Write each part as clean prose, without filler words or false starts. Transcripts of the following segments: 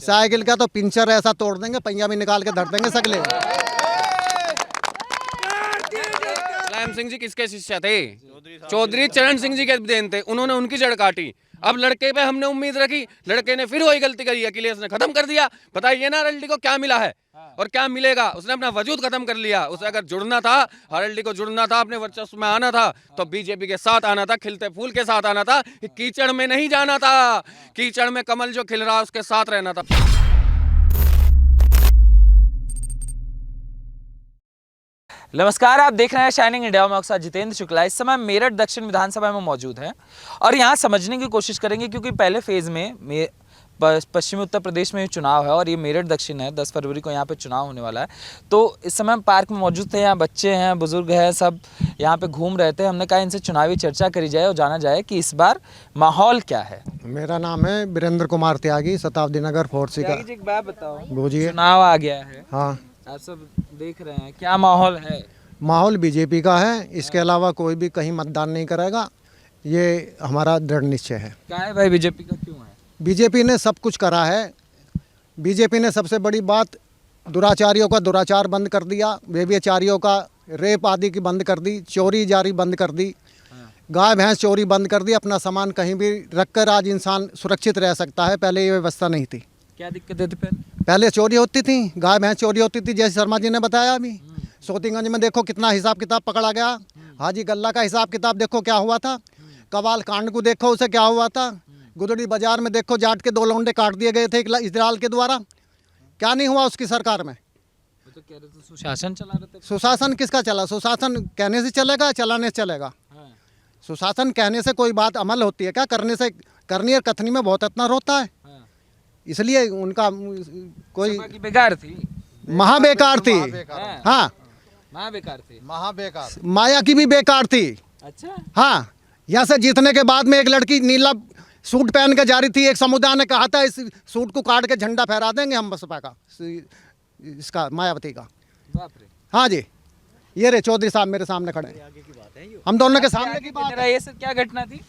Cycle का तो puncture ऐसा तोड़ देंगे, पहिया भी निकाल के धर देंगे सगले। मुलायम सिंह जी किसके शिष्य थे? चौधरी चरण सिंह जी के देन थे, उन्होंने उनकी जड़ काटी। अब लड़के पे हमने उम्मीद रखी, लड़के ने फिर वही गलती करी, अखिलेश ने खत्म कर दिया। बताइए ना हरल्डी को क्या मिला है और क्या मिलेगा? उसने अपना वजूद खत्म कर लिया। उसे अगर जुड़ना था, हरल्डी को जुड़ना था, अपने वर्चस्व में आना था, तो बीजेपी के साथ आना था, खिलते फूल के साथ आना था, कीचड़ में नहीं जाना था। कीचड़ में कमल जो खिल रहा है उसके साथ रहना था। नमस्कार, आप देख रहे हैं शाइनिंग इंडिया में साथ जितेंद्र शुक्ला। इस समय मेरठ दक्षिण विधानसभा में मौजूद हैं और यहाँ समझने की कोशिश करेंगे, क्योंकि पहले फेज़ में पश्चिमी उत्तर प्रदेश में चुनाव है और ये मेरठ दक्षिण है। 10 फरवरी को यहाँ पे चुनाव होने वाला है। तो इस समय हम पार्क में मौजूद थे, यहाँ बच्चे हैं, बुजुर्ग हैं, सब यहाँ पे घूम रहे थे। हमने कहा इनसे चुनावी चर्चा करी जाए और जाना जाए कि इस बार माहौल क्या है। मेरा नाम है वीरेंद्र कुमार त्यागी, शताब्दी नगर फोर्सी का। एक बात बताओ, बूझिए। चुनाव आ गया है, हाँ, आप सब देख रहे हैं, क्या माहौल है? माहौल बीजेपी का है, इसके अलावा कोई भी कहीं मतदान नहीं करेगा, ये हमारा दृढ़ निश्चय है। क्या है भाई, बीजेपी का क्यों है? बीजेपी ने सब कुछ करा है। बीजेपी ने सबसे बड़ी बात, दुराचारियों का दुराचार बंद कर दिया, व्यभिचारियों का रेप आदि की बंद कर दी, चोरी जारी बंद कर दी, गाय भैंस चोरी बंद कर दी। अपना सामान कहीं भी रखकर आज इंसान सुरक्षित रह सकता है, पहले ये व्यवस्था नहीं थी। क्या दिक्कतें थी पहले चोरी होती थी, गाय भैंस चोरी होती थी, जैसे शर्मा जी ने बताया। अभी सोतीगंज में देखो कितना हिसाब किताब पकड़ा गया। हाजी गल्ला का हिसाब किताब देखो क्या हुआ था। कबाल कांड को देखो उसे क्या हुआ था। गुदड़ी बाजार में देखो जाट के 2 लौंडे काट दिए गए थे इजराइल के द्वारा, क्या नहीं हुआ उसकी सरकार में। तो कह रहे थे सुशासन चला रहे थे। सुशासन किसका चला? सुशासन कहने से चलेगा, चलाने से चलेगा? सुशासन कहने से कोई बात अमल होती है क्या? करने से, करनी और कथनी में बहुत अंतर होता है। इसलिए उनका कोई बेकार थी, महाबेकार थी। हाँ, महाबेकार थी, महाबेकार। माया की भी बेकार थी। अच्छा, हाँ, यहाँ से जीतने के बाद में एक लड़की नीला सूट पहन के जा रही थी। एक समुदाय ने कहा था इस सूट को काट के झंडा फहरा देंगे हम बसपा का, इसका मायावती का। बाप रे। हाँ जी, ये रे चौधरी साहब मेरे सामने खड़े हैं, हम दोनों के सामने की बात है। ये सब क्या घटना थी?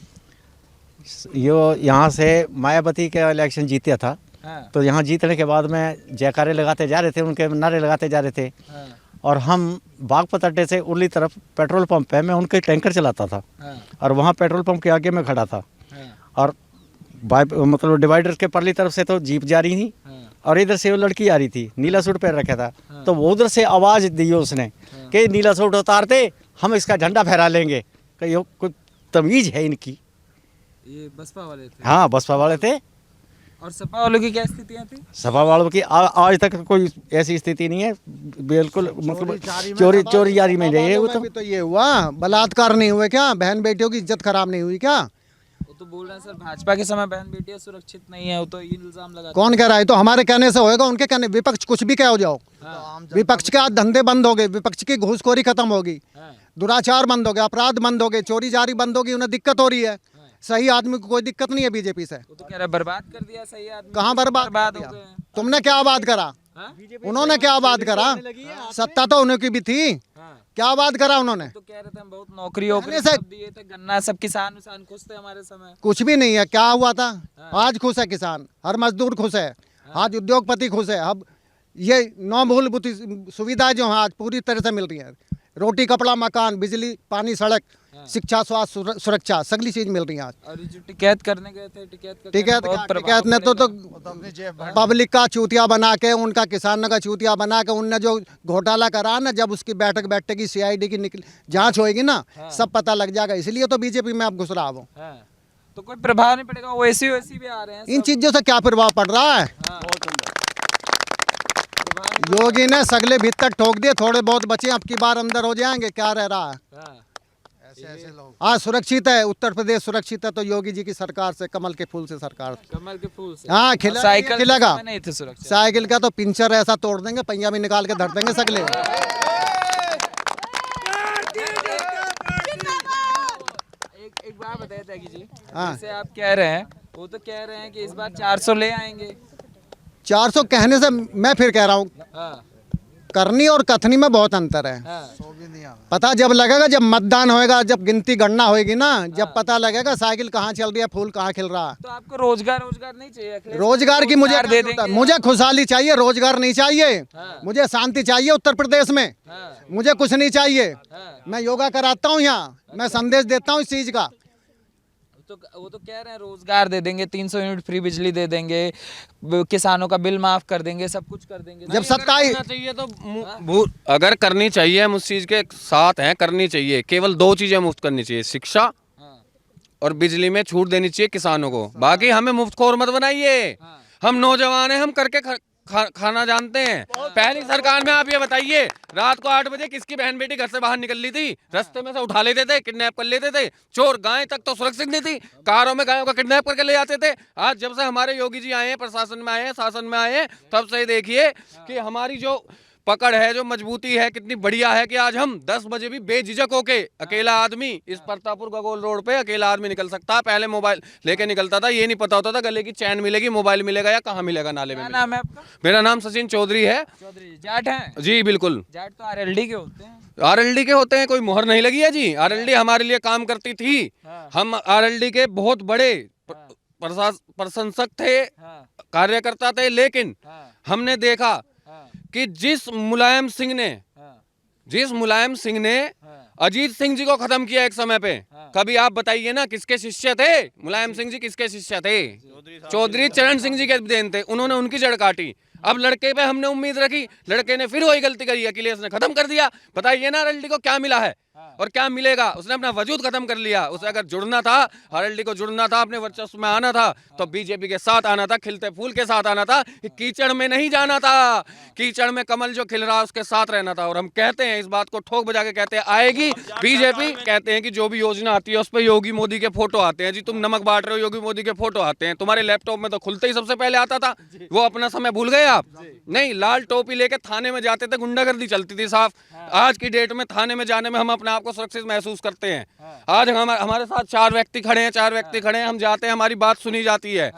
यहाँ से मायावती का इलेक्शन जीता था। हाँ। तो यहाँ जीतने के बाद में जयकारे लगाते जा रहे थे, उनके नारे लगाते जा रहे थे। हाँ। और हम बागपत अड्डे से उर्ली तरफ पेट्रोल पंप पे मैं उनके टैंकर चलाता था। हाँ। और वहाँ पेट्रोल पंप के आगे में खड़ा था। हाँ। और मतलब डिवाइडर के परली तरफ से तो जीप जा रही थी। हाँ। और इधर से वो लड़की आ रही थी, नीला सूट पहन रखा था। हाँ। तो वो उधर से आवाज़ दी उसने कि नीला सूट उतारते हम इसका झंडा फहरा लेंगे। कहीं कोई तमीज़ है इनकी? ये बसपा वाले थे? हाँ, बसपा वाले थे। और सपा वालों की क्या स्थितियाँ थी? सपा वालों की आज तक कोई ऐसी स्थिति नहीं है, बिल्कुल। मतलब चोरी जारी में जाइए। वो तो ये हुआ, बलात्कार नहीं हुए क्या? बहन बेटियों की इज्जत खराब नहीं हुई क्या? वो तो बोल रहे हैं सर, भाजपा के समय बहन बेटियां सुरक्षित नहीं है, वो तो ये इल्जाम लगा। कौन कह रहा है? तो हमारे कहने से होएगा, उनके कहने। विपक्ष कुछ भी कह जाओ। विपक्ष के आज धंधे बंद हो गए, विपक्ष की घूसखोरी खत्म होगी, दुराचार बंद हो गया, अपराध बंद हो गए, चोरी जारी बंद होगी। उन्हें दिक्कत हो रही है, सही आदमी को कोई दिक्कत नहीं है बीजेपी से। वो तो कह रहा है बर्बाद कर दिया सही आदमी। कहाँ बर्बाद हो गए? तुमने क्या आबाद करा? उन्होंने क्या आबाद करा? सत्ता तो उन्हीं की भी थी, क्या आबाद करा उन्होंने? तो कह रहे थे हम बहुत नौकरियों कहने से- दिए थे, गन्ना सब किसान खुश थे हमारे समय। कुछ भी नहीं है। क्या हुआ था? आज खुश है किसान, हर मजदूर खुश है, आज उद्योगपति खुश है। अब ये 9 मूलभूत सुविधाएं जो हैं आज पूरी तरह से मिल रही हैं। रोटी, कपड़ा, मकान, बिजली, पानी, सड़क, शिक्षा, स्वास्थ्य, सुरक्षा, सगली चीज मिल रही है आज। और जो टिकैत करने गए थे, टिकैत ने तो पब्लिक का चूतिया बना के, उनका किसानों का चूतिया बना के, उनने जो घोटाला करा ना, जब उसकी बैठेगी सीआईडी की जांच होएगी ना, सब पता लग जाएगा। इसलिए तो बीजेपी में अब घुस रहा हूँ। तो कोई प्रभाव नहीं पड़ेगा? ओवैसी भी आ रहे हैं। इन चीजों से क्या प्रभाव पड़ रहा है? योगी ने सगले भीतर ठोक दिए, थोड़े बहुत बचे, अब की बार अंदर हो जाएंगे, क्या रह रहा है? ऐसे लोग आज सुरक्षित है, उत्तर प्रदेश सुरक्षित है तो योगी जी की सरकार से, कमल के फूल से सरकार। कमल के फूल से। हाँ, खिलेगा। नहीं थे सुरक्षित। साइकिल का तो पिंचर ऐसा तोड़ देंगे, पहिया भी निकाल के धर देंगे सगले। एक बात बताइए त्यागी जी, हाँ। जैसे आप कह रहे हैं, वो तो कह रहे हैं कि इस बार 400 ले आएंगे। 400 कहने से मैं फिर कह रहा हूँ, करनी और कथनी में बहुत अंतर है। पता जब लगेगा, जब मतदान होएगा, जब गिनती गणना होएगी ना, जब पता लगेगा साइकिल कहाँ चल रही है, फूल कहाँ खिल रहा है। तो आपको रोजगार नहीं चाहिए अखिलेश? रोजगार की मुझे रोजगार दे देंगे। मुझे खुशहाली चाहिए, रोजगार नहीं चाहिए। मुझे शांति चाहिए उत्तर प्रदेश में, मुझे कुछ नहीं चाहिए। मैं योगा कराता हूँ यहाँ, मैं संदेश देता हूँ इस चीज का। तो वो तो कह रहे हैं रोजगार दे देंगे, 300 यूनिट फ्री बिजली दे देंगे, किसानों का बिल माफ कर देंगे, सब कुछ कर देंगे। जब 27 करना चाहिए तो अगर करनी चाहिए, हम उस चीज के साथ हैं, करनी चाहिए। केवल 2 चीजें मुफ्त करनी चाहिए, शिक्षा और बिजली में छूट देनी चाहिए किसानों को। बाकी हमें मुफ्तखोर मत बनाइए। हम नौजवान हैं, हम करके खाना जानते हैं। पहली सरकार में आप ये बताइए, रात को 8 बजे किसकी बहन बेटी घर से बाहर निकल ली थी? रास्ते में से उठा लेते थे, किडनैप कर लेते थे। चोर गाय तक तो सुरक्षित नहीं थी, कारों में गायों का किडनैप करके ले जाते थे। आज जब से हमारे योगी जी आए हैं, प्रशासन में आए हैं, शासन में आए हैं, तब से देखिए कि हमारी जो पकड़ है, जो मजबूती है, कितनी बढ़िया है कि आज हम 10 बजे भी बेझिझक होके अकेला आदमी इस परतापुर गगोल रोड पे अकेला आदमी निकल सकता है। पहले मोबाइल लेके निकलता था, ये नहीं पता होता था गले की चैन मिलेगी, मोबाइल मिलेगा या कहाँ मिलेगा, नाले में क्या मिलेगा। नाम है आपका? मेरा नाम सचिन चौधरी है। चौधरी जाट हैं? जी बिल्कुल, जाट तो आरएलडी के होते हैं। आरएलडी के होते हैं, कोई मोहर नहीं लगी है जी। आरएलडी हमारे लिए काम करती थी। हम आरएलडी के बहुत बड़े प्रशंसक थे, कार्यकर्ता थे, लेकिन हमने देखा कि जिस मुलायम सिंह ने अजीत सिंह जी को खत्म किया एक समय पे, कभी आप बताइए ना किसके शिष्य थे मुलायम सिंह जी? किसके शिष्य थे? चौधरी चरण सिंह जी के देन थे। उन्होंने उनकी जड़ काटी। अब लड़के पे हमने उम्मीद रखी, लड़के ने फिर वही गलती करी, अखिलेश ने खत्म कर दिया। बताइए ना आरएलडी को क्या मिला है और क्या मिलेगा? उसने अपना वजूद खत्म कर लिया। उसे अगर जुड़ना था, आरएलडी को जुड़ना था, अपने वर्चस्व में आना था, तो बीजेपी के साथ आना था, खिलते फूल के साथ आना था, कीचड़ में नहीं जाना था। कीचड़ में कमल जो खिल रहा है उसके साथ रहना था। और हम कहते हैं, इस बात को ठोक बजा के कहते हैं, आएगी बीजेपी। कहते हैं कि जो भी योजना आती है उस पर योगी मोदी के फोटो आते हैं। जी तुम नमक बांट रहे हो, योगी मोदी के फोटो आते हैं तुम्हारे लैपटॉप में, तो खुलते ही सबसे पहले आता था। वो अपना समय भूल गए आप? नहीं, लाल टोपी लेके थाने में जाते थे, गुंडागर्दी चलती थी साफ। आज की डेट में थाने में जाने में हम अपने आप को सुरक्षित महसूस करते हैं। आज हमारे साथ 4 व्यक्ति खड़े हैं, हम जाते हैं, हमारी बात सुनी जाती है।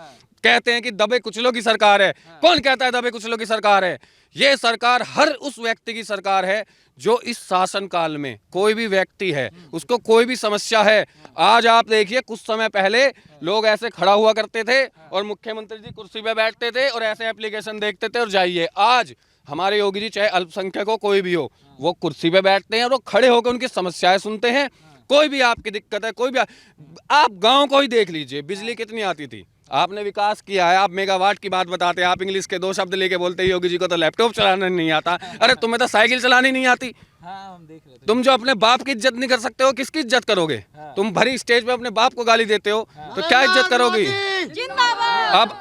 कहते हैं कि दबे कुचलों की सरकार है। कौन कहता है दबे कुचलों की सरकार है? ये सरकार हर उस व्यक्ति की सरकार है जो इस शासन काल में, कोई भी व्यक्ति है, उसको कोई भी समस्या है। आज आप देखिए, कुछ समय पहले लोग ऐसे खड़ा हुआ करते थे और मुख्यमंत्री जी कुर्सी पे बैठते थे और ऐसे एप्लीकेशन देखते थे और जाइए। आज हमारे योगी जी, चाहे अल्पसंख्यक हो, कोई भी हो, वो कुर्सी पे बैठते हैं और वो खड़े होकर उनकी समस्याएं सुनते हैं। कोई भी आपकी दिक्कत है, कोई भी आप गांव को ही देख लीजिए, बिजली कितनी आती थी। आपने विकास किया है, आप मेगावाट की बात बताते हैं, आप इंग्लिश के 2 शब्द लेके बोलते हैं योगी जी को तो लैपटॉप चलाना नहीं आता। अरे तुम्हें तो साइकिल चलानी नहीं आती। हम देख रहे थे। तुम जो अपने बाप की इज्जत नहीं कर सकते हो, किसकी इज्जत करोगे? तुम भरी स्टेज पे अपने बाप को गाली देते हो, तो क्या इज्जत करोगी?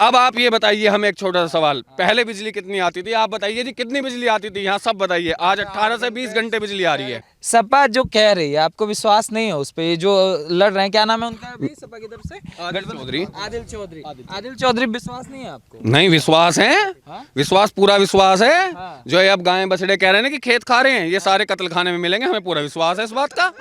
अब आप ये बताइए, हम एक छोटा सा सवाल, पहले बिजली कितनी आती थी? आप बताइए जी, कितनी बिजली आती थी यहाँ, सब बताइए। आज 18 से 20 घंटे बिजली आ रही है। सपा जो कह रही है, आपको विश्वास नहीं है उस पे? जो लड़ रहे हैं, क्या नाम है उनका अभी सपा की तरफ से? चौधरी, आदिल चौधरी। विश्वास नहीं है आपको? नहीं, विश्वास है, विश्वास, पूरा विश्वास है। जो ये अब गाय बछड़े कह रहे हैं ना कि खेत खा रहे हैं, ये सारे कत्ल खाने में मिलेंगे, हमें पूरा विश्वास है इस बात का।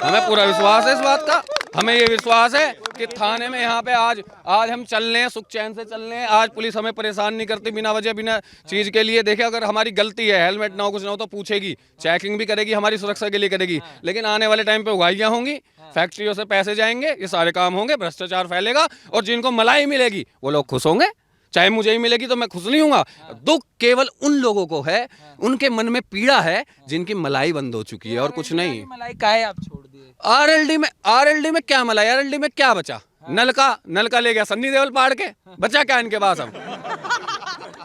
हमें पूरा विश्वास है इस बात का। हमें ये विश्वास है कि थाने में यहाँ पे आज हम चल रहे हैं, सुख चैन से चल रहे हैं। आज पुलिस हमें परेशान नहीं करती बिना वजह, बिना चीज के लिए। देखिए, अगर हमारी गलती है, हेलमेट ना हो, कुछ ना हो, तो पूछेगी, चेकिंग भी करेगी, हमारी सुरक्षा के लिए करेगी। लेकिन आने वाले टाइम पे उगाइयाँ होंगी, फैक्ट्रियों से पैसे जाएंगे, ये सारे काम होंगे, भ्रष्टाचार फैलेगा और जिनको मलाई मिलेगी वो लोग खुश होंगे। चाहे मुझे ही मिलेगी तो मैं खुश नहीं हूँगा। दुख केवल उन लोगों को है, उनके मन में पीड़ा है, जिनकी मलाई बंद हो चुकी है और कुछ नहीं। मलाई काहे आप छोड़ दिए? आरएलडी में क्या मलाई? आरएलडी में क्या बचा? नलका ले गया सन्नी देओल पाड़ के, बचा क्या इनके पास? अब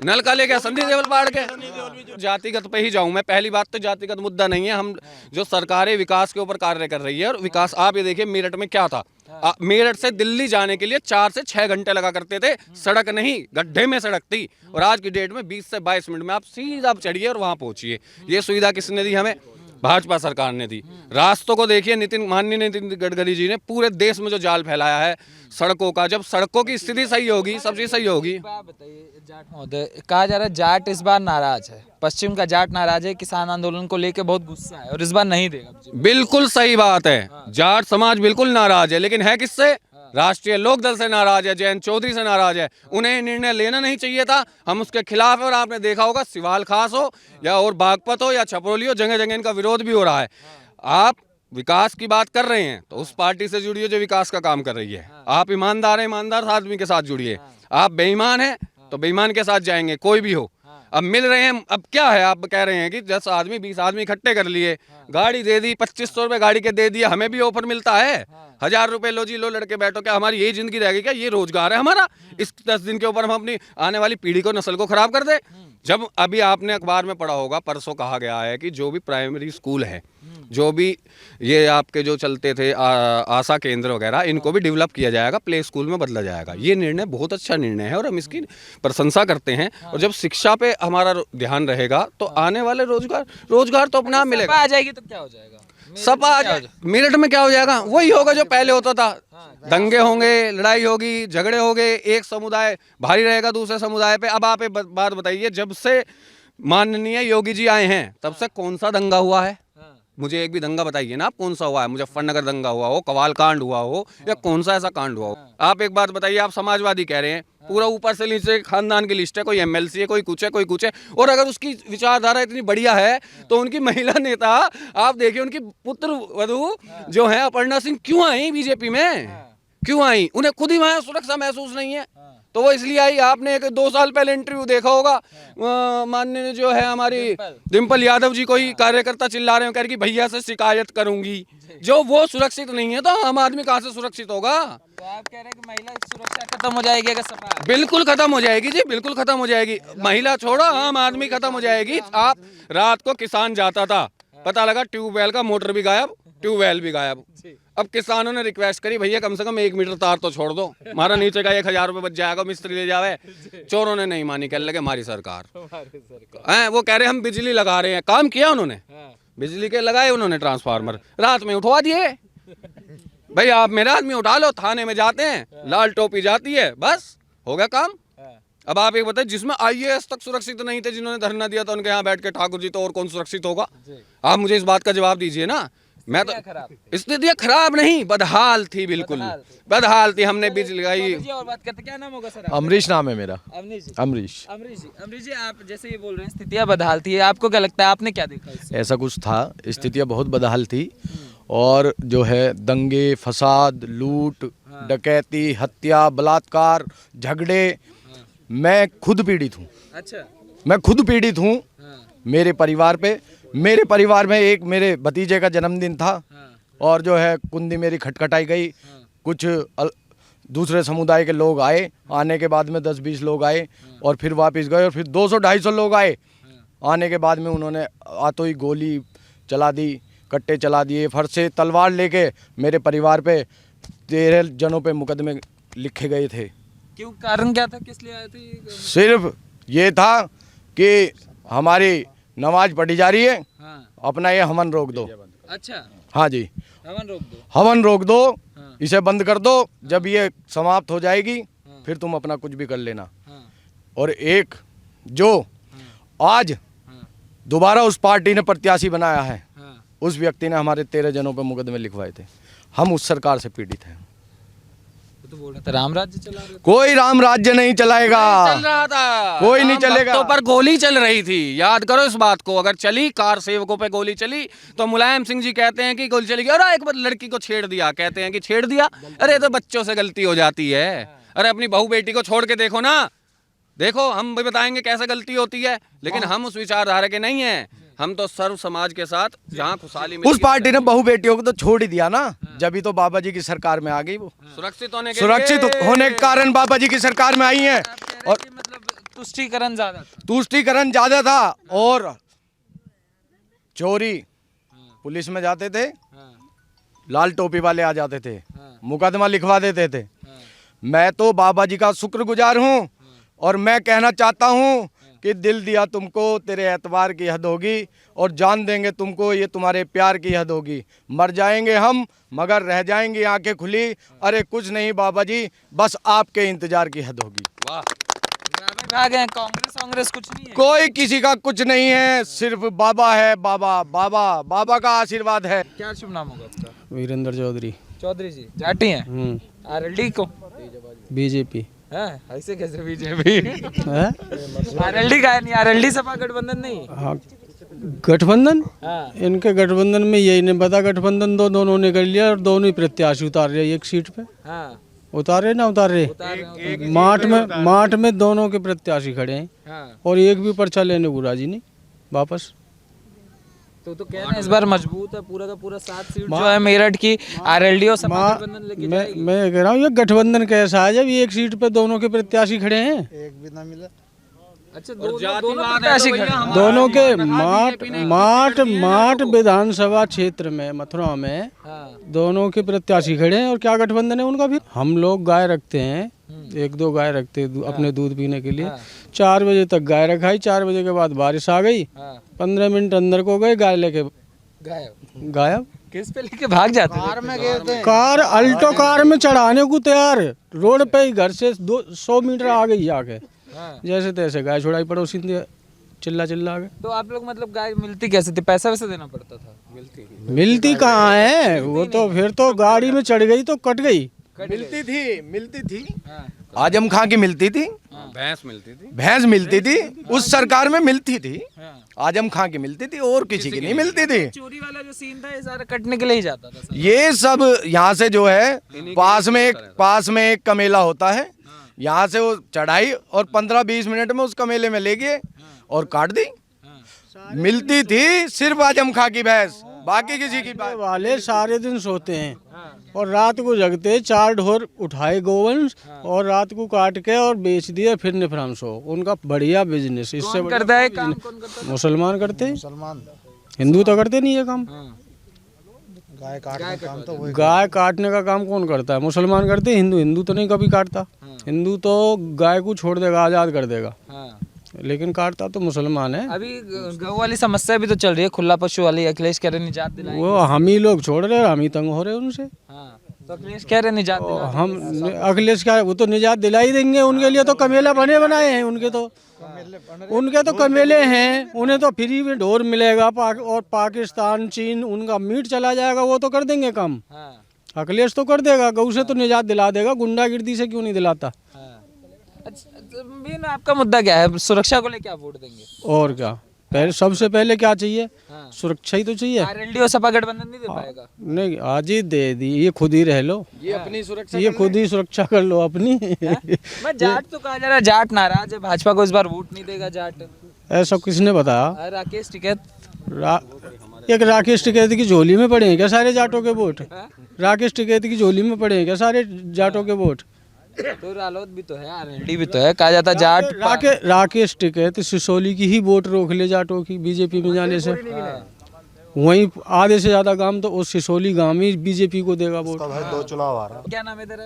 नलका ले गया सन्नी देओल पाड़ के। जातिगत पे ही जाऊं मैं। पहली बात तो जातिगत मुद्दा नहीं है। हम जो सरकारें विकास के ऊपर कार्य कर रही है, और विकास आप ये देखिए, मेरठ में क्या था, मेरठ से दिल्ली जाने के लिए 4 से 6 घंटे लगा करते थे। सड़क नहीं, गड्ढे में सड़क थी, और आज की डेट में 20 से 22 मिनट में आप सीधा चढ़िए और वहां पहुंचिए। ये सुविधा किसने दी? हमें भाजपा सरकार ने दी। रास्तों को देखिए, माननीय नितिन गडकरी जी ने पूरे देश में जो जाल फैलाया है सड़कों का। जब सड़कों की स्थिति सही होगी, सब चीज सही होगी। आप बताइए, जाट महोदय, कहा जा रहा है जाट इस बार नाराज है, पश्चिम का जाट नाराज है, किसान आंदोलन को लेकर बहुत गुस्सा है और इस बार नहीं देगा। बिल्कुल सही बात है, जाट समाज बिल्कुल नाराज है, लेकिन है किससे? राष्ट्रीय लोकदल से नाराज है, जयंत चौधरी से नाराज है। उन्हें निर्णय लेना नहीं चाहिए था, हम उसके खिलाफ है। और आपने देखा होगा सिवाल खास हो या और बागपत हो या छपरोली हो, जगह जगह इनका विरोध भी हो रहा है। आप विकास की बात कर रहे हैं तो उस पार्टी से जुड़िए जो विकास का काम कर रही है। आप ईमानदार हैं, ईमानदार आदमी के साथ जुड़िए। आप बेईमान हैं तो बेईमान के साथ जाएंगे, कोई भी हो। अब मिल रहे हैं, अब क्या है, आप कह रहे हैं कि 10 आदमी 20 आदमी इकट्ठे कर लिए, गाड़ी दे दी, 2500 रुपए गाड़ी के दे दिए, हमें भी ऑफर मिलता है 1000 रुपए, लो जी लो लड़के बैठो। क्या हमारी यही जिंदगी रहेगी क्या? ये रोजगार है हमारा? इस 10 दिन के ऊपर हम अपनी आने वाली पीढ़ी को, नस्ल को खराब कर दे? जब अभी आपने अखबार में पढ़ा होगा, परसों कहा गया है कि जो भी प्राइमरी स्कूल है, जो भी ये आपके जो चलते थे आशा केंद्र वगैरह, इनको भी डेवलप किया जाएगा, प्ले स्कूल में बदला जाएगा। ये निर्णय बहुत अच्छा निर्णय है और हम इसकी प्रशंसा करते हैं। और जब शिक्षा पे हमारा ध्यान रहेगा तो आने वाले रोजगार तो अपने आप मिलेगा। आ जाएगी तो क्या हो जाएगा? सपा आ जाए, मेरठ में क्या हो जाएगा? वही होगा जो पहले होता था। दंगे होंगे, लड़ाई होगी, झगड़े होंगे, एक समुदाय भारी रहेगा दूसरे समुदाय पे। अब आप एक बात बताइए, जब से माननीय योगी जी आए हैं तब से कौन सा दंगा हुआ है? मुझे एक भी दंगा बताइए ना आप, कौन सा हुआ है? मुजफ्फरनगर दंगा हुआ हो, कवाल कांड हुआ हो, या कौन सा ऐसा कांड हुआ हो? आप एक बात बताइए, आप समाजवादी कह रहे हैं, पूरा ऊपर से नीचे खानदान की लिस्ट है, कोई एमएलसी है, कोई कुछ है, कोई कुछ है। और अगर उसकी विचारधारा इतनी बढ़िया है तो उनकी महिला नेता, आप देखिए उनकी पुत्र वधू जो है अपर्णा सिंह, क्यों आई बीजेपी में? क्यों आई? उन्हें खुद ही वहां सुरक्षा महसूस नहीं है तो वो इसलिए आई। आपने एक 2 साल पहले इंटरव्यू देखा होगा, माननीय जो है हमारी डिम्पल यादव जी, कोई कार्यकर्ता चिल्ला रहे हो, कह रही कि भैया से शिकायत करूंगी। जो वो सुरक्षित नहीं है तो आम आदमी कहाँ से सुरक्षित होगा? तो आप कह रहे हैं कि महिला सुरक्षा खत्म हो जाएगी अगर सपा? बिल्कुल खत्म हो जाएगी जी, बिल्कुल खत्म हो जाएगी। महिला छोड़ो, आम आदमी खत्म हो जाएगी। आप रात को किसान जाता था, पता लगा ट्यूबवेल का मोटर भी गायब, ट्यूबवेल भी गायब। अब किसानों ने रिक्वेस्ट करी, भैया कम से कम 1 मीटर तार तो छोड़ दो, हमारा नीचे का 1000 रुपये बच जाएगा, मिस्त्री ले जावे। चोरों ने नहीं मानी, कहने लगे हमारी सरकार है। वो कह रहे हम बिजली लगा रहे हैं, काम किया उन्होंने, बिजली के लगाए उन्होंने ट्रांसफार्मर, रात में उठवा दिए। भाई आप मेरा आदमी उठा लो, थाने में जाते हैं, लाल टोपी जाती है, बस हो गया काम। अब आप एक बताइए, जिसमें IAS तक सुरक्षित नहीं थे, जिन्होंने धरना दिया था, उनके यहाँ बैठ के ठाकुर जी, तो और कौन सुरक्षित होगा? आप मुझे इस बात का जवाब दीजिए ना। मैं तो स्थितियाँ खराब नहीं, बदहाल थी, बिल्कुल बदहाल थी। हमने बिजली लगाई। और बात करते, क्या नाम होगा सर? अमरीश नाम है मेरा। अमरीश जी, आप जैसे ये बोल रहे हैं स्थितियाँ बदहाल थी, आपको क्या लगता है, आपने क्या देखा इससे? ऐसा कुछ था, स्थितियाँ बहुत बदहाल थी और जो है दंगे, फसाद, लूट, डकैती, हत्या, बलात्कार, झगड़े, मैं खुद पीड़ित हूँ। अच्छा, मैं खुद पीड़ित हूँ। मेरे परिवार में एक मेरे भतीजे का जन्मदिन था और जो है कुंडी मेरी खटखटाई गई। कुछ दूसरे समुदाय के लोग आए, आने के बाद में 10-20 लोग आए और फिर वापस गए, और फिर 200-250 लोग आए। आने के बाद में उन्होंने आतो ही गोली चला दी, कट्टे चला दिए, फरसे तलवार लेके मेरे परिवार पे 13 जनों पे मुकदमे लिखे गए थे। क्यों, कारण क्या था, किस लिए आए थे? सिर्फ ये था कि हमारी नमाज पढ़ी जा रही है, अपना ये हवन रोक दो। अच्छा, हाँ जी, हवन रोक दो, हवन रोक दो, इसे बंद कर दो। जब ये समाप्त हो जाएगी फिर तुम अपना कुछ भी कर लेना। और एक जो आज दोबारा उस पार्टी ने प्रत्याशी बनाया है, उस व्यक्ति ने हमारे 13 जनों पे मुकदमे लिखवाए थे। हम उस सरकार से पीड़ित हैं। तो बोल रहा था राम राज्य चला रहे थे। कोई राम राज्य नहीं चलाएगा, चल रहा था, कोई नहीं चलेगा। तो पर गोली चल रही थी, याद करो इस बात को। अगर चली, कार सेवकों पे गोली चली तो मुलायम सिंह जी कहते हैं कि गोली चली गई। और एक बार लड़की को छेड़ दिया, कहते हैं कि छेड़ दिया। अरे तो बच्चों से गलती हो जाती है। अरे अपनी बहू बेटी को छोड़ के देखो ना, देखो, हम भी बताएंगे कैसे गलती होती है। लेकिन हम उस विचारधारा के नहीं है, हम तो सर्व समाज के साथ जहाँ खुशहाली उस पार्टी ने बहू बेटियों को तो छोड़ ही दिया ना, जब ही तो बाबा जी की सरकार में आ गई। वो सुरक्षित होने के कारण बाबा जी की सरकार में आई है। और मतलब तुष्टीकरण ज्यादा था, तुष्टीकरण ज्यादा था और चोरी, पुलिस में जाते थे, लाल टोपी वाले आ जाते थे, मुकदमा लिखवा देते थे। मैं तो बाबा जी का शुक्रगुजार हूँ और मैं कहना चाहता हूँ कि दिल दिया तुमको तेरे एतबार की हद होगी और जान देंगे तुमको ये तुम्हारे प्यार की हद होगी। मर जाएंगे हम मगर रह जाएंगी आंखें खुली। अरे कुछ नहीं बाबा जी, बस आपके इंतजार की हद होगी। वाह, आ गए। कांग्रेस कुछ नहीं है, कोई किसी का कुछ नहीं है, सिर्फ बाबा है। बाबा बाबा बाबा का आशीर्वाद है। क्या शुभ नाम होगा आपका? वीरेंद्र चौधरी। चौधरी जी जाटी हैं। आरएलडी को बीजेपी है, ऐसे कैसे बीजेपी? है आरएलडी का है नहीं, आरएलडी सपा गठबंधन नहीं। हाँ गठबंधन हाँ इनके गठबंधन में यही नहीं पता, गठबंधन तो दोनों ने कर लिया और दोनों ही प्रत्याशी उतार रहे एक सीट पे, हाँ उतारे ना उतारे, माठ में दोनों के प्रत्याशी खड़े हैं हाँ। और एक भी पर्चा लेने को राजी नहीं वापस। तो कह रहे हैं इस बार मजबूत है पूरा का पूरा 7 सीट जो है मेरठ की आरएलडी और सपा गठबंधन लेके जाएगी। मैं कह रहा हूँ ये गठबंधन कैसा है जब एक सीट पे दोनों के प्रत्याशी खड़े हैं, एक भी ना मिला। अच्छा दोनों प्रत्याशी खड़े हैं। दोनों के माठ विधानसभा क्षेत्र में मथुरा में हाँ दोनों के प्रत्याशी खड़े हैं और क्या गठबंधन है उनका? फिर हम लोग गाय रखते हैं, 1-2 गाय रखते हैं अपने दूध पीने के लिए। 4 बजे तक गाय रखाई, 4 बजे के बाद बारिश आ गई, 15 मिनट अंदर को गए, गाय लेके गायब। किस पे लेके भाग जाते हैं? कार अल्टो कार में चढ़ाने को तैयार, रोड पे ही घर से 100 मीटर आ गई जाके, जैसे तैसे गाय छुड़ाई, पड़ोसी ने चिल्ला आ गए। तो आप लोग मतलब गाय मिलती कैसे थी? पैसा वैसे देना पड़ता था? मिलती कहाँ है वो, तो फिर तो गाड़ी में चढ़ गई तो कट गई। मिलती थी आजम खां की मिलती थी, भैंस मिलती थी, भैंस मिलती थी, उस सरकार में मिलती थी, आजम खां की मिलती थी और किसी की नहीं मिलती थी। चोरी वाला जो सीन था ये सारा कटने के लिए ही जाता था। ये सब यहाँ से जो है पास में एक कमेला होता है, यहाँ से वो चढ़ाई और 15-20 मिनट में उस कमेले में ले गए और काट दी। मिलती थी सिर्फ आजम खां की भैंस, बाकी किसी की बात वाले सारे दिन सोते हैं और रात को जगते, 4 ढोर उठाए गोवंश और रात को काट के और बेच दिए, फिर निफराम सो। उनका बढ़िया बिजनेस। इससे करता है काम कौन करता है? मुसलमान करते हैं, हिंदू तो करते नहीं ये काम। गाय काटने का काम कौन करता है? मुसलमान करते हैं, हिंदू तो नहीं कभी काटता। हिंदू तो गाय को छोड़ देगा, आजाद कर देगा, लेकिन काटता तो मुसलमान है। अभी गौ वाली समस्या भी तो चल रही है, खुला पशु वाली। अखिलेश कह रहे निजात दिलाएंगे। वो हम ही लोग छोड़ रहे हैं, हम ही तंग हो रहे हैं उनसे। तो अखिलेश कह रहे निजात दिलाएंगे। हम अखिलेश का वो तो निजात दिला ही देंगे, उनके लिए तो कमेला बनाए हैं, उनके तो कमेले हैं, उन्हें तो फ्री में ढोर मिलेगा और पाकिस्तान चीन उनका मीट चला जाएगा, वो तो कर देंगे काम। अखिलेश तो कर देगा, गऊ से तो निजात दिला देगा, गुंडागिर्दी से क्यों नहीं दिलाता? मेन आपका मुद्दा क्या है? सुरक्षा को लेकर क्या वोट देंगे? और क्या, पहले सबसे पहले क्या चाहिए? सुरक्षा ही तो चाहिए। आरएलडी और सपा गठबंधन नहीं दे पाएगा? नहीं, आज ही दे दी, ये खुद ही रह लो, ये अपनी सुरक्षा, ये खुद ही सुरक्षा कर लो अपनी। मैं जाट तो कहा जा रहा है, जाट नाराज है, भाजपा को इस बार वोट नहीं देगा जाट। ऐसा किसने बताया? राकेश टिकैत एक राकेश टिकैत की झोली में पड़े हैं क्या सारे जाटों के वोट? राकेश टिकैत की झोली में पड़े हैं क्या सारे जाटों के वोट? तो रालोद भी तो है, आरएलडी भी तो है, कहा जाता जाट। राकेश टिकैत सिसोली की ही वोट रोक ले जाटों की बीजेपी में जाने से। वहीं आधे से ज्यादा काम तो उस सिसोली गांव में बीजेपी को देगा वोट। 2 चुनाव आ रहा। क्या नाम है तेरा?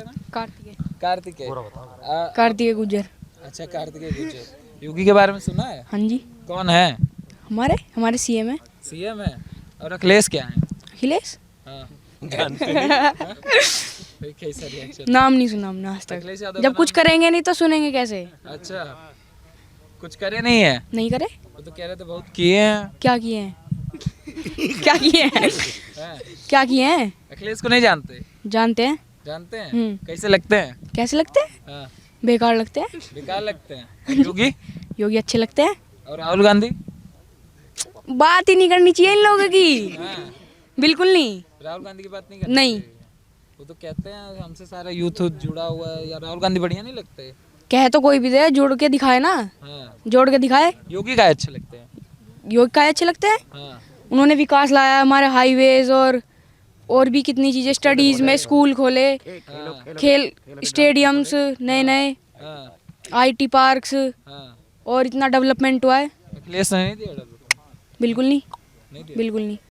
कार्तिकेय गुज्जर। अच्छा, कार्तिकेय गुज्जर। योगी के बारे में सुना है? हाँ जी। कौन है? हमारे सीएम है। सीएम है। और अखिलेश क्या है? अखिलेश कैसा रिएक्शन? नाम नहीं सुना हमने आज तक। जब कुछ करेंगे नहीं तो सुनेंगे कैसे? अच्छा, कुछ करे नहीं है? नहीं करे। वो तो कह रहे थे बहुत किए हैं। क्या किए हैं? क्या किए हैं? क्या किए हैं? अखिलेश को नहीं जानते? जानते हैं। जानते हैं? कैसे लगते हैं? कैसे लगते हैं? बेकार लगते हैं। बेकार लगते हैं। योगी अच्छे लगते हैं। और राहुल गांधी? बात ही नहीं करनी चाहिए इन लोगों की, बिल्कुल नहीं। राहुल गांधी की बात नहीं करनी? नहीं। वो तो कहते हैं हमसे सारा यूथ जुड़ा हुआ है, या राहुल गांधी बढ़िया नहीं लगते? कहे तो कोई भी दे, जोड़ के दिखाए ना। जोड़ के दिखाए। योगी का अच्छे लगते हैं? योगी का अच्छे लगते हैं। उन्होंने विकास लाया, हमारे हाईवेज और भी कितनी चीजें, स्टडीज में स्कूल खोले, खेल स्टेडियम्स नए, आईटी पार्क्स, और इतना डेवलपमेंट हुआ है। अखिलेश ने नहीं दिया डेवलपमेंट? बिल्कुल नहीं, बिल्कुल नहीं।